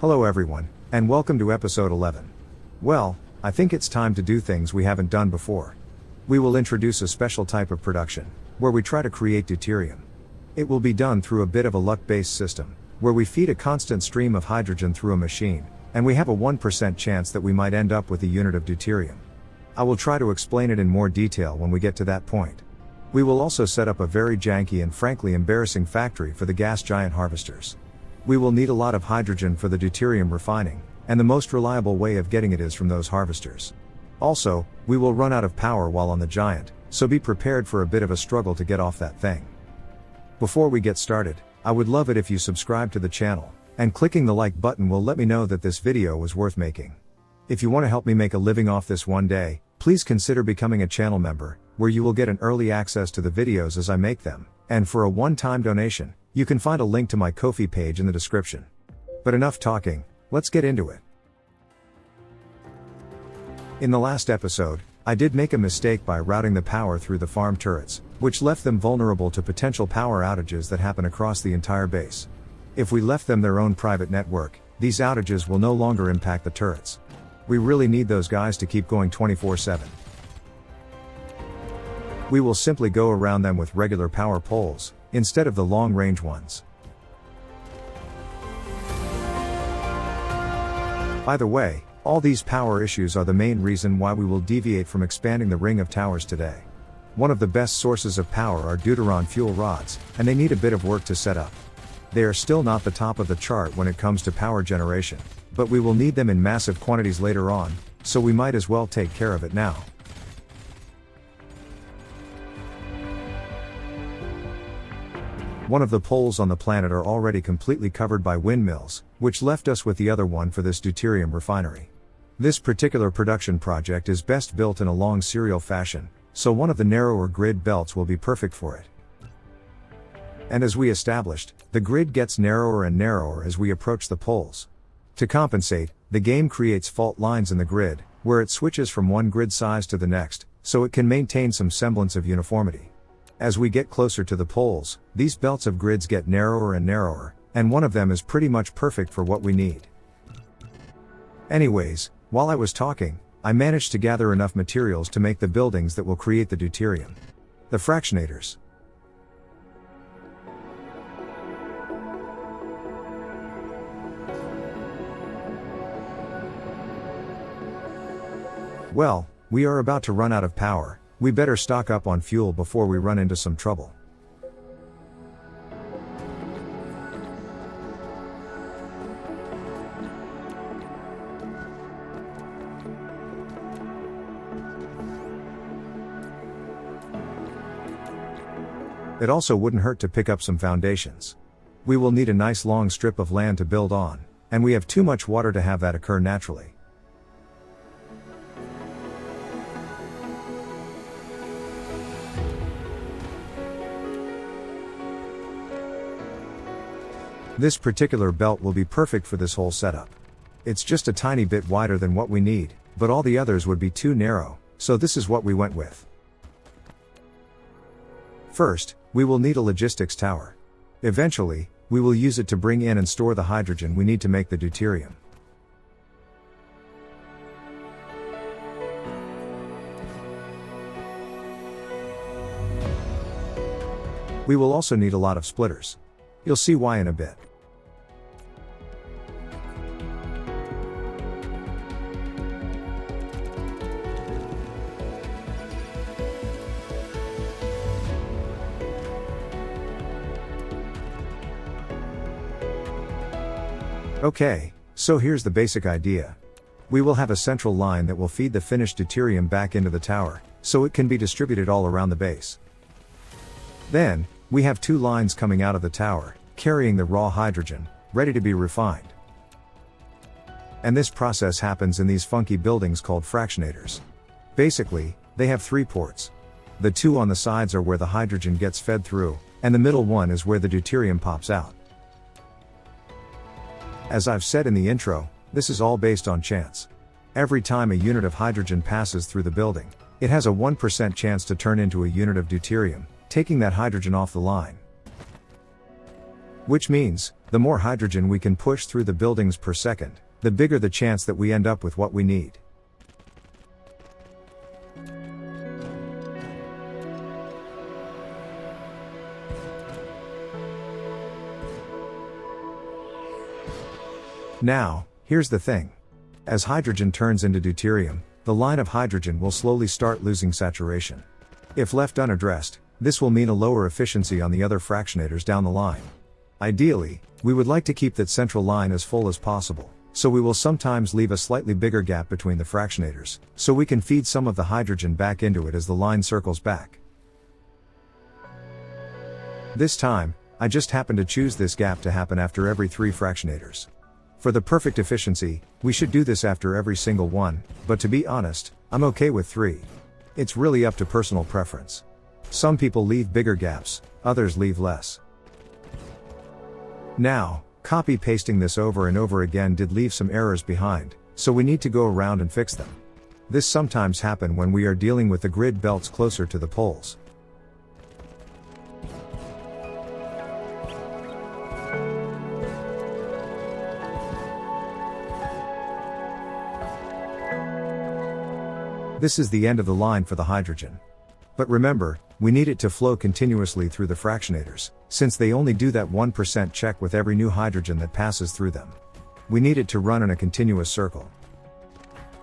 Hello everyone, and welcome to episode 11. Well, I think it's time to do things we haven't done before. We will introduce a special type of production, where we try to create deuterium. It will be done through a bit of a luck-based system, where we feed a constant stream of hydrogen through a machine, and we have a 1% chance that we might end up with a unit of deuterium. I will try to explain it in more detail when we get to that point. We will also set up a very janky and frankly embarrassing factory for the gas giant harvesters. We will need a lot of hydrogen for the deuterium refining, and the most reliable way of getting it is from those harvesters. Also, we will run out of power while on the giant, so be prepared for a bit of a struggle to get off that thing. Before we get started, I would love it if you subscribe to the channel, and clicking the like button will let me know that this video was worth making. If you want to help me make a living off this one day, please consider becoming a channel member, where you will get an early access to the videos as I make them, and for a one-time donation, you can find a link to my Ko-fi page in the description. But enough talking, let's get into it. In the last episode, I did make a mistake by routing the power through the farm turrets, which left them vulnerable to potential power outages that happen across the entire base. If we left them their own private network, these outages will no longer impact the turrets. We really need those guys to keep going 24/7. We will simply go around them with regular power poles, instead of the long-range ones. By the way, all these power issues are the main reason why we will deviate from expanding the ring of towers today. One of the best sources of power are deuteron fuel rods, and they need a bit of work to set up. They are still not the top of the chart when it comes to power generation, but we will need them in massive quantities later on, so we might as well take care of it now. One of the poles on the planet are already completely covered by windmills, which left us with the other one for this deuterium refinery. This particular production project is best built in a long serial fashion, so one of the narrower grid belts will be perfect for it. And as we established, the grid gets narrower and narrower as we approach the poles. To compensate, the game creates fault lines in the grid, where it switches from one grid size to the next, so it can maintain some semblance of uniformity. As we get closer to the poles, these belts of grids get narrower and narrower, and one of them is pretty much perfect for what we need. Anyways, while I was talking, I managed to gather enough materials to make the buildings that will create the deuterium. The fractionators. Well, we are about to run out of power. We better stock up on fuel before we run into some trouble. It also wouldn't hurt to pick up some foundations. We will need a nice long strip of land to build on, and we have too much water to have that occur naturally. This particular belt will be perfect for this whole setup. It's just a tiny bit wider than what we need, but all the others would be too narrow, so this is what we went with. First, we will need a logistics tower. Eventually, we will use it to bring in and store the hydrogen we need to make the deuterium. We will also need a lot of splitters. You'll see why in a bit. Okay, so here's the basic idea. We will have a central line that will feed the finished deuterium back into the tower, so it can be distributed all around the base. Then, we have two lines coming out of the tower, carrying the raw hydrogen, ready to be refined. And this process happens in these funky buildings called fractionators. Basically, they have three ports. The two on the sides are where the hydrogen gets fed through, and the middle one is where the deuterium pops out. As I've said in the intro, this is all based on chance. Every time a unit of hydrogen passes through the building, it has a 1% chance to turn into a unit of deuterium, taking that hydrogen off the line. Which means, the more hydrogen we can push through the buildings per second, the bigger the chance that we end up with what we need. Now, here's the thing. As hydrogen turns into deuterium, the line of hydrogen will slowly start losing saturation. If left unaddressed, this will mean a lower efficiency on the other fractionators down the line. Ideally, we would like to keep that central line as full as possible, so we will sometimes leave a slightly bigger gap between the fractionators, so we can feed some of the hydrogen back into it as the line circles back. This time, I just happened to choose this gap to happen after every 3 fractionators. For the perfect efficiency, we should do this after every single one, but to be honest, I'm okay with 3. It's really up to personal preference. Some people leave bigger gaps, others leave less. Now, copy-pasting this over and over again did leave some errors behind, so we need to go around and fix them. This sometimes happens when we are dealing with the grid belts closer to the poles. This is the end of the line for the hydrogen. But remember, we need it to flow continuously through the fractionators, since they only do that 1% check with every new hydrogen that passes through them. We need it to run in a continuous circle.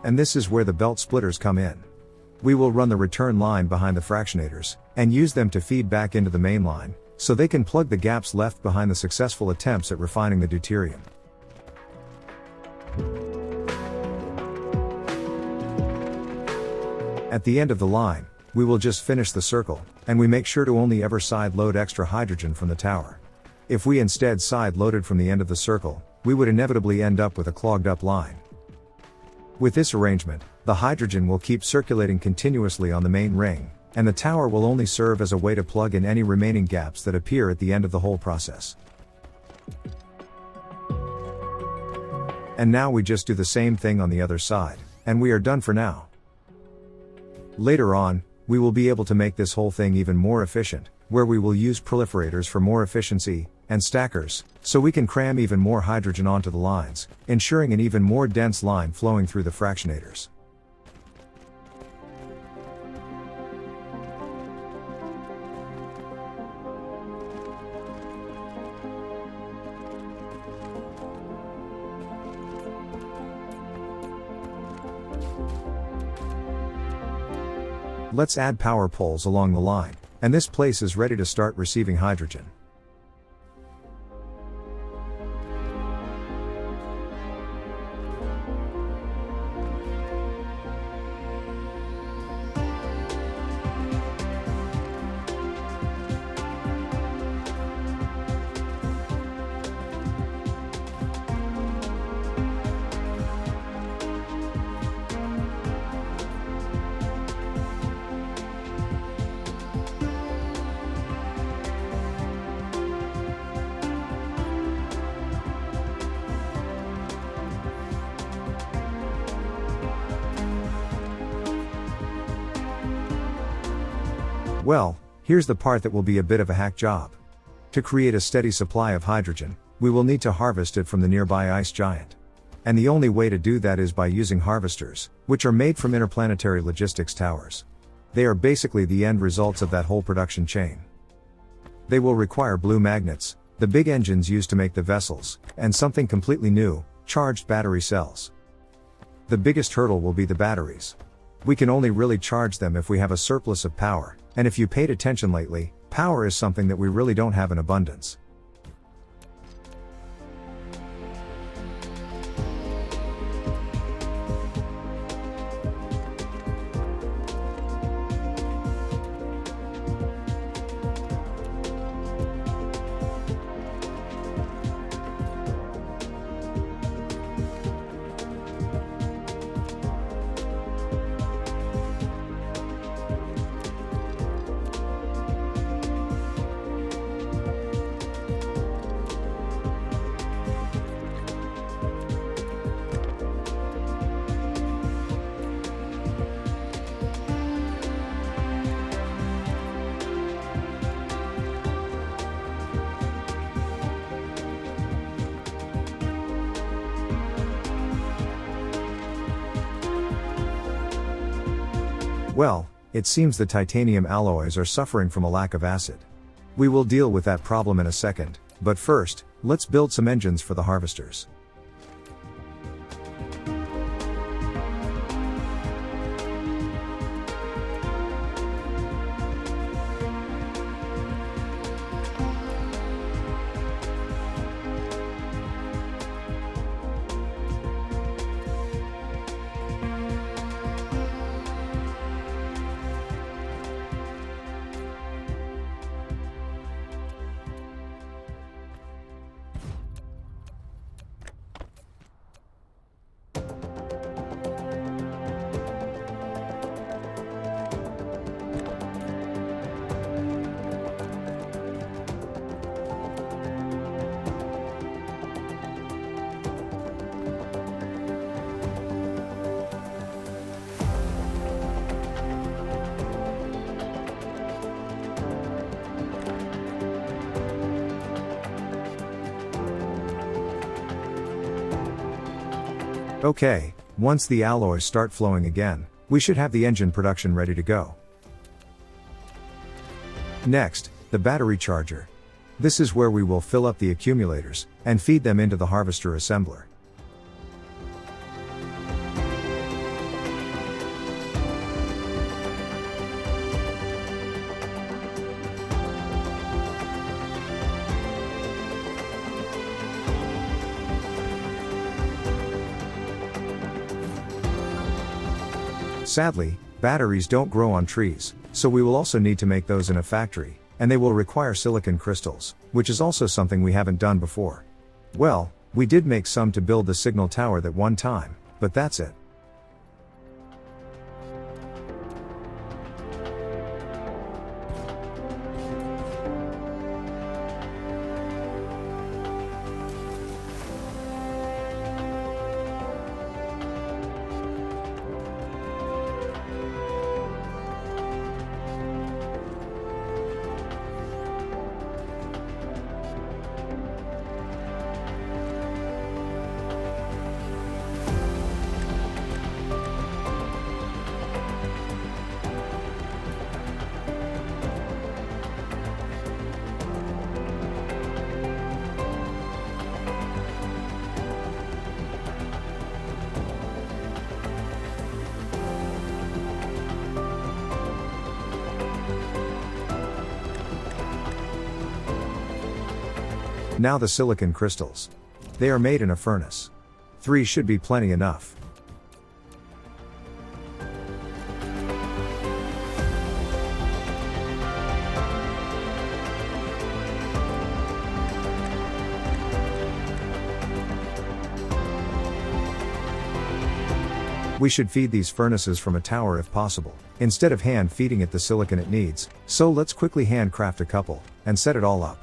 And this is where the belt splitters come in. We will run the return line behind the fractionators, and use them to feed back into the main line, so they can plug the gaps left behind the successful attempts at refining the deuterium. At the end of the line, we will just finish the circle, and we make sure to only ever side load extra hydrogen from the tower. If we instead side loaded from the end of the circle, we would inevitably end up with a clogged up line. With this arrangement, the hydrogen will keep circulating continuously on the main ring, and the tower will only serve as a way to plug in any remaining gaps that appear at the end of the whole process. And now we just do the same thing on the other side, and we are done for now. Later on, we will be able to make this whole thing even more efficient, where we will use proliferators for more efficiency, and stackers, so we can cram even more hydrogen onto the lines, ensuring an even more dense line flowing through the fractionators. Let's add power poles along the line, and this place is ready to start receiving hydrogen. Well, here's the part that will be a bit of a hack job. To create a steady supply of hydrogen, we will need to harvest it from the nearby ice giant. And the only way to do that is by using harvesters, which are made from interplanetary logistics towers. They are basically the end results of that whole production chain. They will require blue magnets, the big engines used to make the vessels, and something completely new, charged battery cells. The biggest hurdle will be the batteries. We can only really charge them if we have a surplus of power, and if you paid attention lately, power is something that we really don't have in abundance. Well, it seems the titanium alloys are suffering from a lack of acid. We will deal with that problem in a second, but first, let's build some engines for the harvesters. Okay, once the alloys start flowing again, we should have the engine production ready to go. Next, the battery charger. This is where we will fill up the accumulators, and feed them into the harvester assembler. Sadly, batteries don't grow on trees, so we will also need to make those in a factory, and they will require silicon crystals, which is also something we haven't done before. Well, we did make some to build the signal tower that one time, but that's it. Now the silicon crystals. They are made in a furnace. 3 should be plenty enough. We should feed these furnaces from a tower if possible, instead of hand feeding it the silicon it needs, so let's quickly handcraft a couple, and set it all up.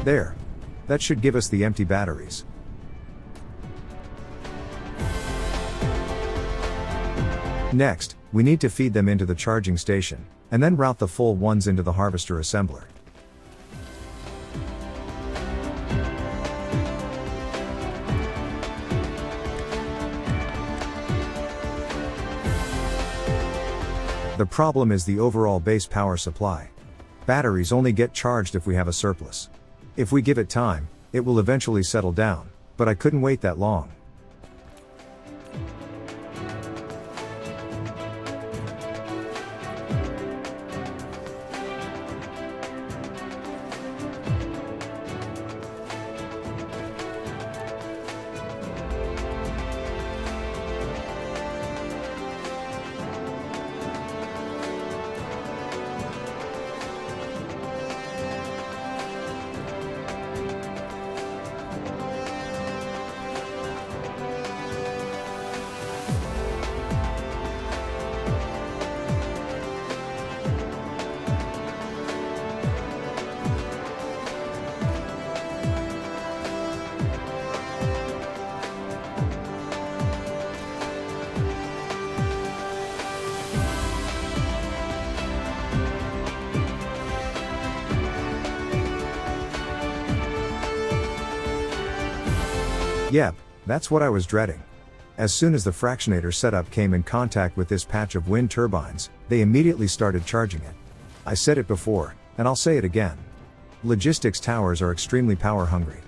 There. That should give us the empty batteries. Next, we need to feed them into the charging station, and then route the full ones into the harvester assembler. The problem is the overall base power supply. Batteries only get charged if we have a surplus. If we give it time, It will eventually settle down, but I couldn't wait that long. Yep, that's what I was dreading. As soon as the fractionator setup came in contact with this patch of wind turbines, they immediately started charging it. I said it before, and I'll say it again. Logistics towers are extremely power hungry.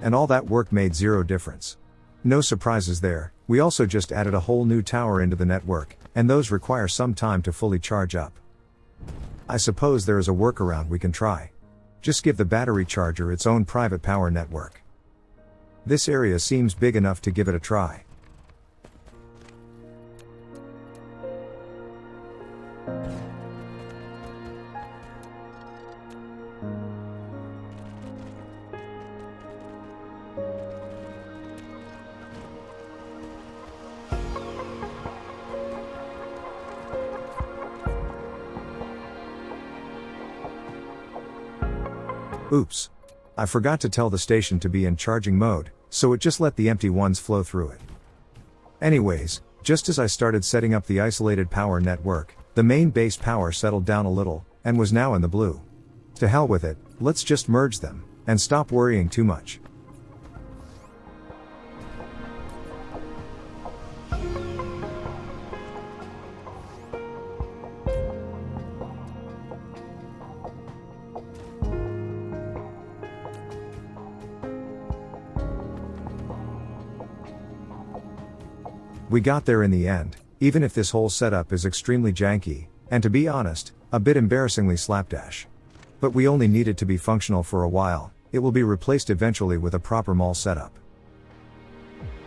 And all that work made zero difference. No surprises there, we also just added a whole new tower into the network, and those require some time to fully charge up. I suppose there is a workaround we can try. Just give the battery charger its own private power network. This area seems big enough to give it a try. Oops. I forgot to tell the station to be in charging mode, so it just let the empty ones flow through it. Anyways, just as I started setting up the isolated power network, the main base power settled down a little, and was now in the blue. To hell with it, let's just merge them, and stop worrying too much. We got there in the end, even if this whole setup is extremely janky, and to be honest, a bit embarrassingly slapdash. But we only need it to be functional for a while, it will be replaced eventually with a proper mall setup.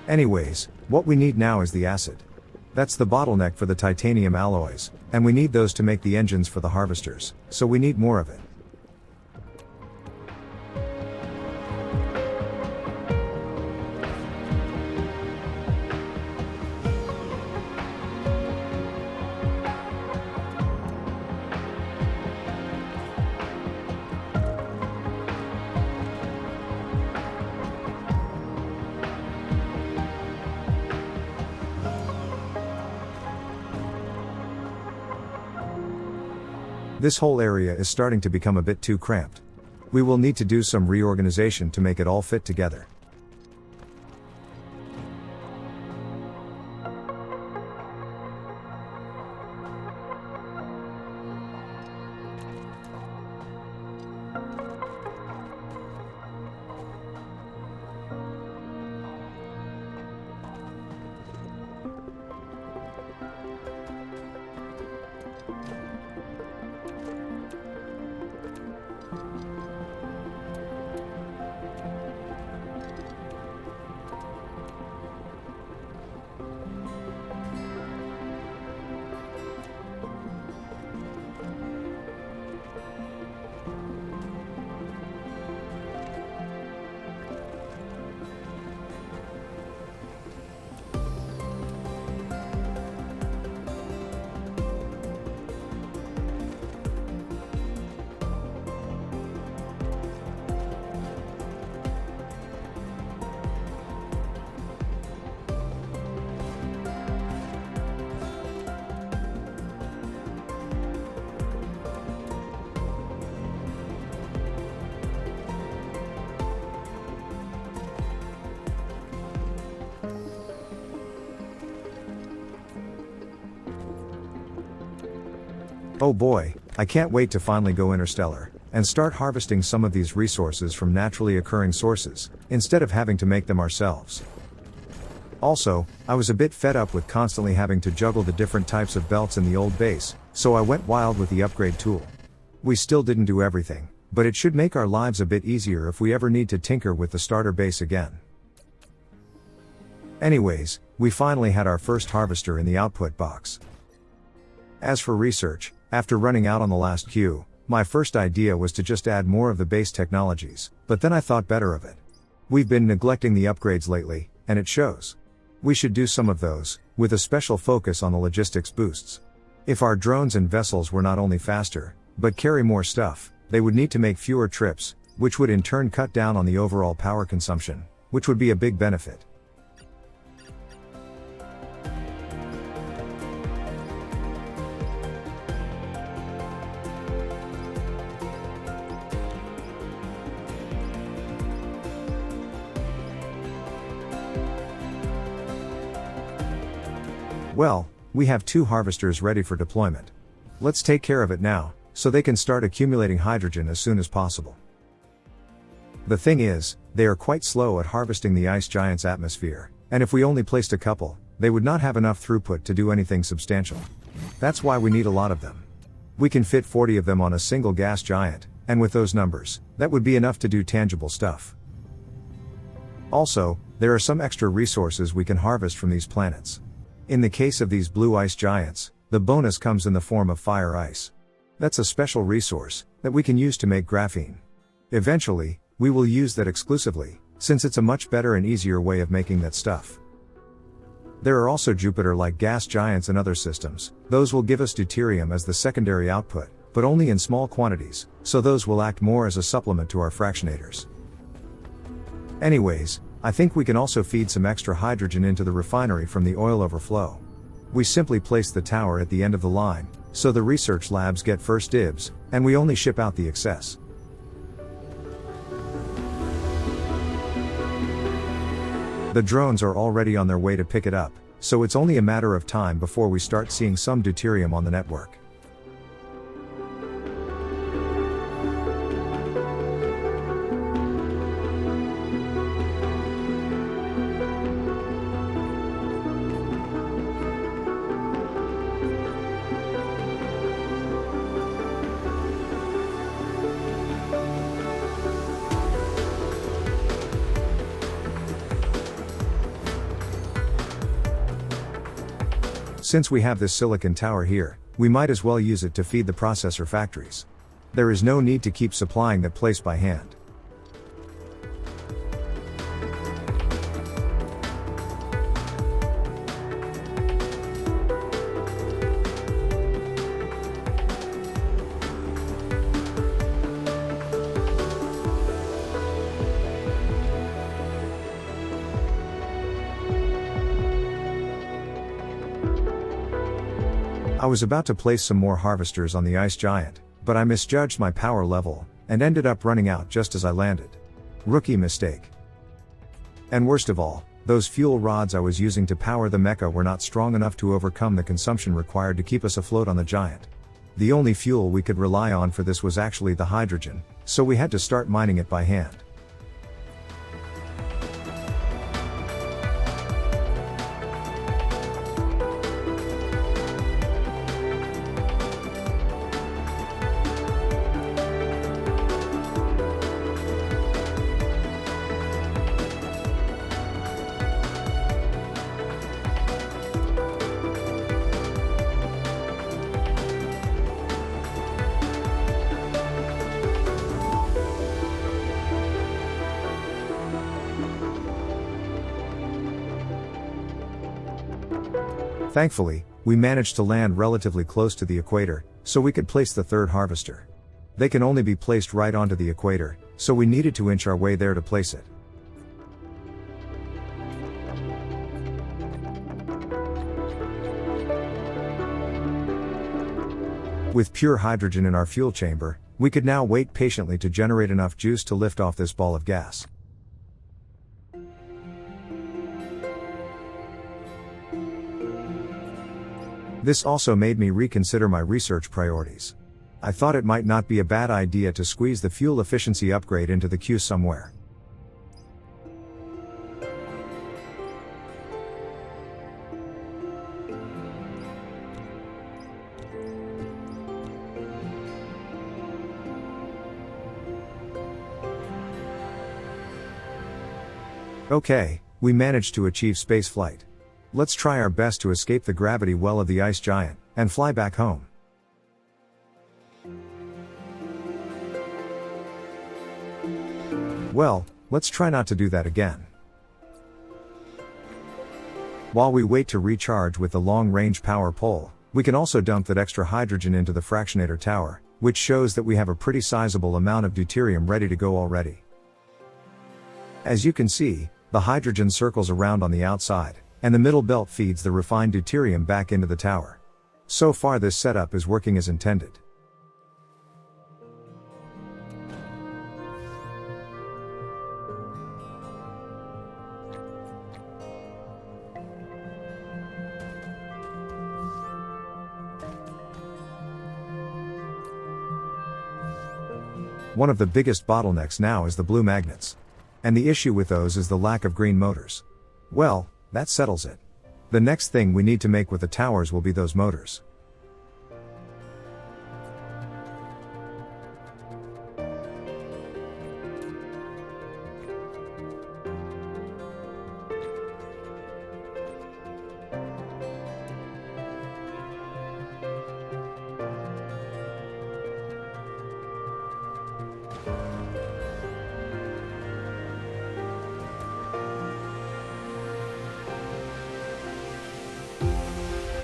Anyways, what we need now is the acid. That's the bottleneck for the titanium alloys, and we need those to make the engines for the harvesters, so we need more of it. This whole area is starting to become a bit too cramped. We will need to do some reorganization to make it all fit together. Oh boy, I can't wait to finally go interstellar, and start harvesting some of these resources from naturally occurring sources, instead of having to make them ourselves. Also, I was a bit fed up with constantly having to juggle the different types of belts in the old base, so I went wild with the upgrade tool. We still didn't do everything, but it should make our lives a bit easier if we ever need to tinker with the starter base again. Anyways, we finally had our first harvester in the output box. As for research, after running out on the last queue, my first idea was to just add more of the base technologies, but then I thought better of it. We've been neglecting the upgrades lately, and it shows. We should do some of those, with a special focus on the logistics boosts. If our drones and vessels were not only faster, but carry more stuff, they would need to make fewer trips, which would in turn cut down on the overall power consumption, which would be a big benefit. Well, we have 2 harvesters ready for deployment. Let's take care of it now, so they can start accumulating hydrogen as soon as possible. The thing is, they are quite slow at harvesting the ice giant's atmosphere, and if we only placed a couple, they would not have enough throughput to do anything substantial. That's why we need a lot of them. We can fit 40 of them on a single gas giant, and with those numbers, that would be enough to do tangible stuff. Also, there are some extra resources we can harvest from these planets. In the case of these blue ice giants, the bonus comes in the form of fire ice. That's a special resource that we can use to make graphene. Eventually, we will use that exclusively, since it's a much better and easier way of making that stuff. There are also Jupiter-like gas giants and other systems. Those will give us deuterium as the secondary output, but only in small quantities, so those will act more as a supplement to our fractionators. Anyways, I think we can also feed some extra hydrogen into the refinery from the oil overflow. We simply place the tower at the end of the line, so the research labs get first dibs, and we only ship out the excess. The drones are already on their way to pick it up, so it's only a matter of time before we start seeing some deuterium on the network. Since we have this silicon tower here, we might as well use it to feed the processor factories. There is no need to keep supplying that place by hand. I was about to place some more harvesters on the ice giant, but I misjudged my power level, and ended up running out just as I landed. Rookie mistake. And worst of all, those fuel rods I was using to power the mecha were not strong enough to overcome the consumption required to keep us afloat on the giant. The only fuel we could rely on for this was actually the hydrogen, so we had to start mining it by hand. Thankfully, we managed to land relatively close to the equator, so we could place the third harvester. They can only be placed right onto the equator, so we needed to inch our way there to place it. With pure hydrogen in our fuel chamber, we could now wait patiently to generate enough juice to lift off this ball of gas. This also made me reconsider my research priorities. I thought it might not be a bad idea to squeeze the fuel efficiency upgrade into the queue somewhere. Okay, we managed to achieve spaceflight. Let's try our best to escape the gravity well of the ice giant, and fly back home. Well, let's try not to do that again. While we wait to recharge with the long-range power pole, we can also dump that extra hydrogen into the fractionator tower, which shows that we have a pretty sizable amount of deuterium ready to go already. As you can see, the hydrogen circles around on the outside, and the middle belt feeds the refined deuterium back into the tower. So far this setup is working as intended. One of the biggest bottlenecks now is the blue magnets. And the issue with those is the lack of green motors. Well, that settles it. The next thing we need to make with the towers will be those motors.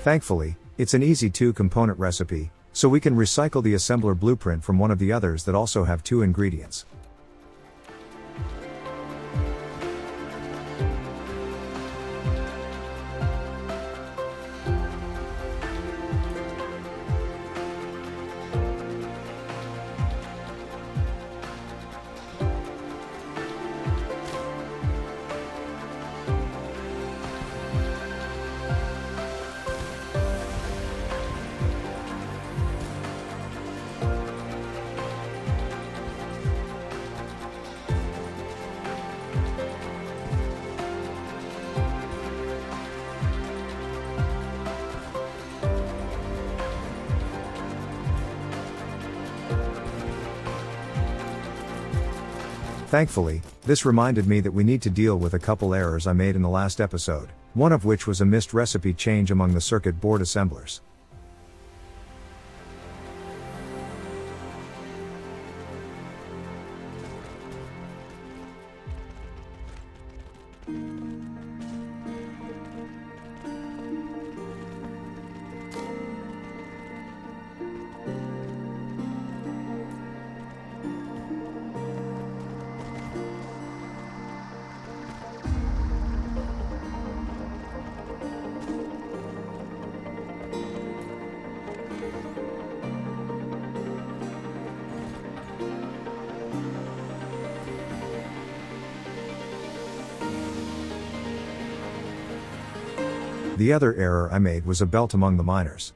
Thankfully, it's an easy 2-component recipe, so we can recycle the assembler blueprint from one of the others that also have 2 ingredients. Thankfully, this reminded me that we need to deal with a couple errors I made in the last episode, one of which was a missed recipe change among the circuit board assemblers. The other error I made was a belt among the miners.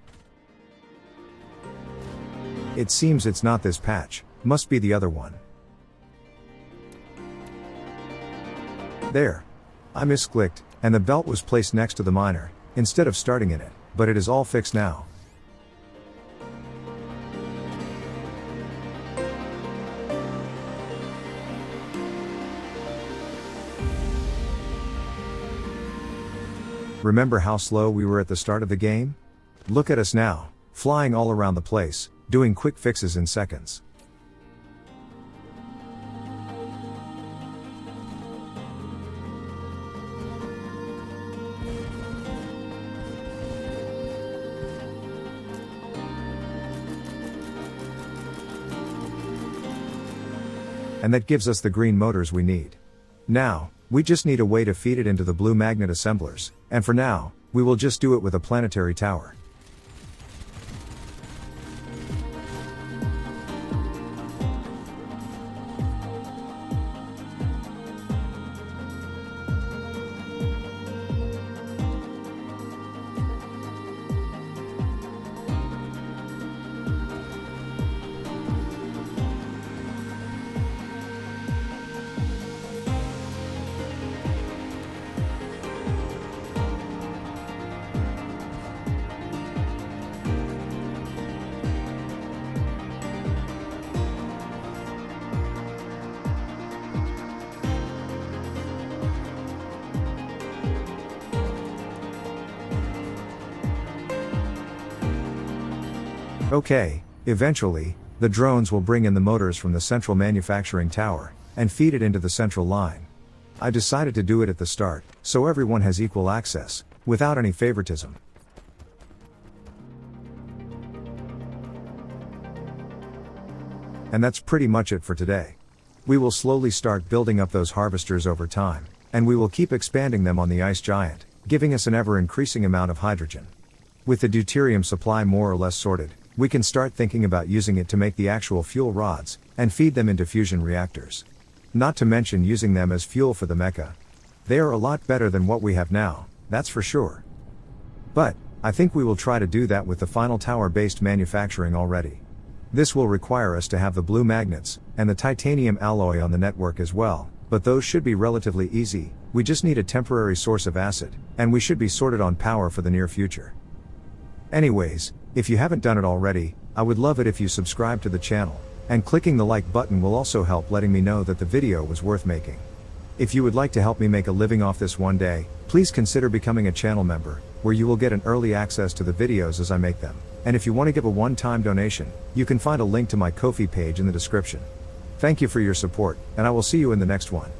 It seems it's not this patch, must be the other one. There. I misclicked, and the belt was placed next to the miner, instead of starting in it, but it is all fixed now. Remember how slow we were at the start of the game? Look at us now, flying all around the place, doing quick fixes in seconds. And that gives us the green motors we need. Now, we just need a way to feed it into the blue magnet assemblers, and for now, we will just do it with a planetary tower. Okay, eventually, the drones will bring in the motors from the central manufacturing tower, and feed it into the central line. I decided to do it at the start, so everyone has equal access, without any favoritism. And that's pretty much it for today. We will slowly start building up those harvesters over time, and we will keep expanding them on the ice giant, giving us an ever-increasing amount of hydrogen. With the deuterium supply more or less sorted, we can start thinking about using it to make the actual fuel rods, and feed them into fusion reactors. Not to mention using them as fuel for the mecha. They are a lot better than what we have now, that's for sure. But, I think we will try to do that with the final tower-based manufacturing already. This will require us to have the blue magnets, and the titanium alloy on the network as well, but those should be relatively easy. We just need a temporary source of acid, and we should be sorted on power for the near future. Anyways, if you haven't done it already, I would love it if you subscribe to the channel, and clicking the like button will also help letting me know that the video was worth making. If you would like to help me make a living off this one day, please consider becoming a channel member, where you will get an early access to the videos as I make them. And if you want to give a one-time donation, you can find a link to my Ko-fi page in the description. Thank you for your support, and I will see you in the next one.